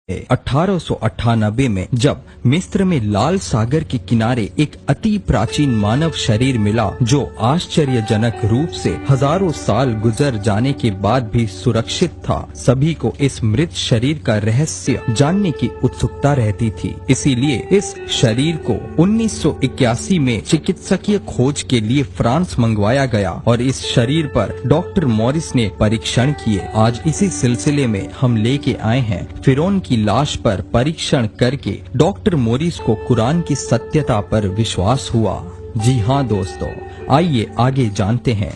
1898 में जब मिस्र में लाल सागर के किनारे एक अति प्राचीन मानव शरीर मिला जो आश्चर्यजनक रूप से हजारों साल गुजर जाने के बाद भी सुरक्षित था, सभी को इस मृत शरीर का रहस्य जानने की उत्सुकता रहती थी। इसीलिए इस शरीर को 1981 में चिकित्सकीय खोज के लिए फ्रांस मंगवाया गया और इस शरीर पर डॉक्टर मॉरिस ने परीक्षण किए। आज इसी सिलसिले में हम लेके आए हैं फिरौन की लाश पर परीक्षण करके डॉक्टर मॉरिस को कुरान की सत्यता पर विश्वास हुआ। जी हाँ दोस्तों, आइए आगे जानते हैं।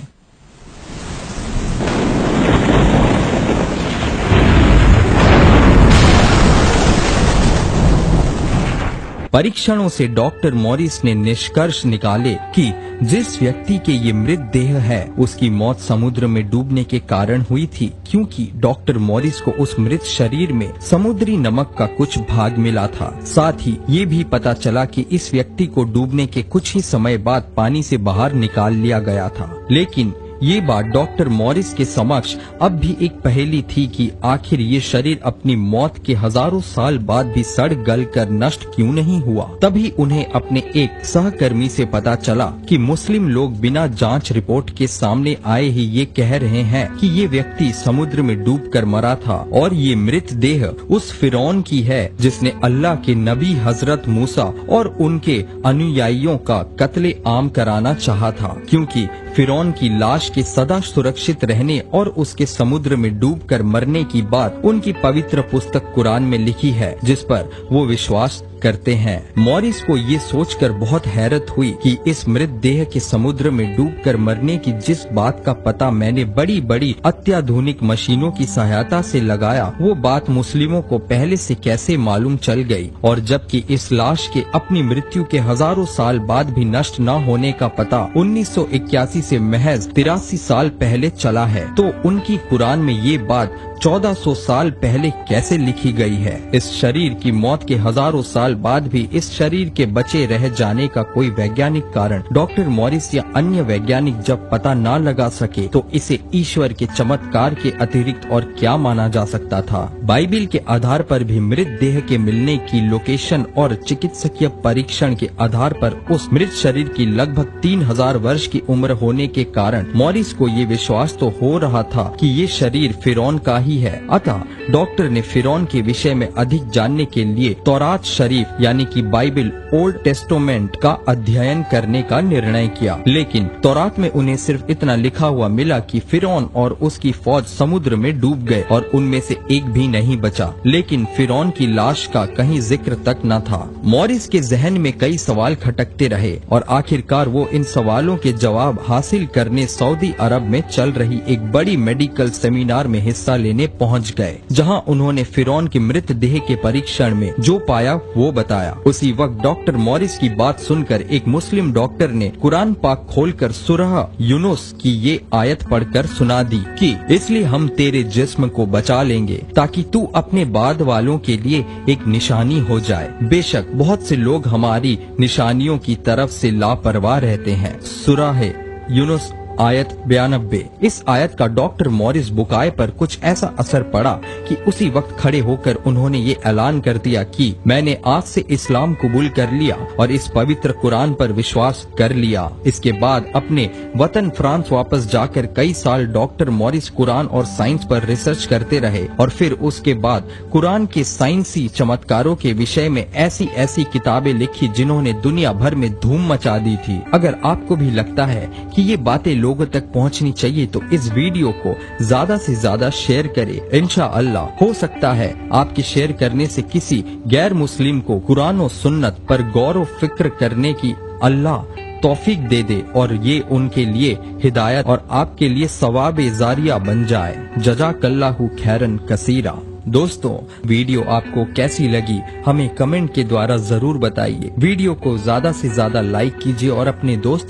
परीक्षणों से डॉक्टर मॉरिस ने निष्कर्ष निकाले कि जिस व्यक्ति के ये मृत देह है उसकी मौत समुद्र में डूबने के कारण हुई थी, क्योंकि डॉक्टर मॉरिस को उस मृत शरीर में समुद्री नमक का कुछ भाग मिला था। साथ ही ये भी पता चला कि इस व्यक्ति को डूबने के कुछ ही समय बाद पानी से बाहर निकाल लिया गया था। लेकिन ये बात डॉक्टर मॉरिस के समक्ष अब भी एक पहेली थी कि आखिर ये शरीर अपनी मौत के हजारों साल बाद भी सड़ गल कर नष्ट क्यों नहीं हुआ। तभी उन्हें अपने एक सहकर्मी से पता चला कि मुस्लिम लोग बिना जांच रिपोर्ट के सामने आए ही ये कह रहे हैं कि ये व्यक्ति समुद्र में डूबकर मरा था और ये मृत देह उस फिरौन की है जिसने अल्लाह के नबी हजरत मूसा और उनके अनुयायियों का कत्ले आम कराना चाहा था, क्योंकि फिरौन की लाश के सदा सुरक्षित रहने और उसके समुद्र में डूबकर मरने की बात उनकी पवित्र पुस्तक कुरान में लिखी है, जिस पर वो विश्वास करते हैं। मॉरिस को ये सोचकर बहुत हैरत हुई कि इस मृत देह के समुद्र में डूबकर मरने की जिस बात का पता मैंने बड़ी बड़ी अत्याधुनिक मशीनों की सहायता से लगाया, वो बात मुस्लिमों को पहले से कैसे मालूम चल गई। और जबकि इस लाश के अपनी मृत्यु के हजारों साल बाद भी नष्ट न होने का पता 1981 से महज 83 साल पहले चला है, तो उनकी कुरान में ये बात 1400 साल पहले कैसे लिखी गई है। इस शरीर की मौत के हजारों साल बाद भी इस शरीर के बचे रह जाने का कोई वैज्ञानिक कारण डॉक्टर मॉरिस या अन्य वैज्ञानिक जब पता न लगा सके, तो इसे ईश्वर के चमत्कार के अतिरिक्त और क्या माना जा सकता था। बाइबिल के आधार पर भी मृत देह के मिलने की लोकेशन और चिकित्सकीय परीक्षण के आधार पर उस मृत शरीर की लगभग 3000 वर्ष की उम्र होने के कारण मॉरिस को ये विश्वास तो हो रहा था कि ये शरीर फिरौन का ही है। अतः डॉक्टर ने फिरौन के विषय में अधिक जानने के लिए तौरात शरीफ यानी कि बाइबिल ओल्ड टेस्टामेंट का अध्ययन करने का निर्णय किया। लेकिन तौरात में उन्हें सिर्फ इतना लिखा हुआ मिला कि फिरौन और उसकी फौज समुद्र में डूब गए और उनमें से एक भी नहीं बचा, लेकिन फिरौन की लाश का कहीं जिक्र तक न था। मॉरिस के जहन में कई सवाल खटकते रहे और आखिरकार वो इन सवालों के जवाब हासिल करने सऊदी अरब में चल रही एक बड़ी मेडिकल सेमिनार में हिस्सा लेने पहुंच गए, जहां उन्होंने फिरौन के मृत देह के परीक्षण में जो पाया वो बताया। उसी वक्त डॉक्टर मॉरिस की बात सुनकर एक मुस्लिम डॉक्टर ने कुरान पाक खोलकर सूरह यूनुस की ये आयत पढ़कर सुना दी कि इसलिए हम तेरे जिस्म को बचा लेंगे ताकि तू अपने बाद वालों के लिए एक निशानी हो जाए। बेशक बहुत से लोग हमारी निशानियों की तरफ से लापरवाह रहते हैं। सूरह यूनुस आयत 92। इस आयत का डॉक्टर मॉरिस बुकाए पर कुछ ऐसा असर पड़ा कि उसी वक्त खड़े होकर उन्होंने ये ऐलान कर दिया कि मैंने आज से इस्लाम कबूल कर लिया और इस पवित्र कुरान पर विश्वास कर लिया। इसके बाद अपने वतन फ्रांस वापस जाकर कई साल डॉक्टर मॉरिस कुरान और साइंस पर रिसर्च करते रहे और फिर उसके बाद कुरान के साइंसी चमत्कारों के विषय में ऐसी ऐसी किताबें लिखी जिन्होंने दुनिया भर में धूम मचा दी थी। अगर आपको भी लगता है कि ये बातें लोगों तक पहुंचनी चाहिए तो इस वीडियो को ज्यादा से ज्यादा शेयर करें। इंशाअल्लाह हो सकता है आपके शेयर करने से किसी गैर मुस्लिम को कुरान और सुन्नत पर गौर व फिक्र करने की अल्लाह तौफीक दे दे और ये उनके लिए हिदायत और आपके लिए सवाब जारिया बन जाए। जज़ाकल्लाहु खैरन कसीरा। दोस्तों, वीडियो आपको कैसी लगी हमें कमेंट के द्वारा जरूर बताइए। वीडियो को ज्यादा से ज्यादा लाइक कीजिए और अपने दोस्तों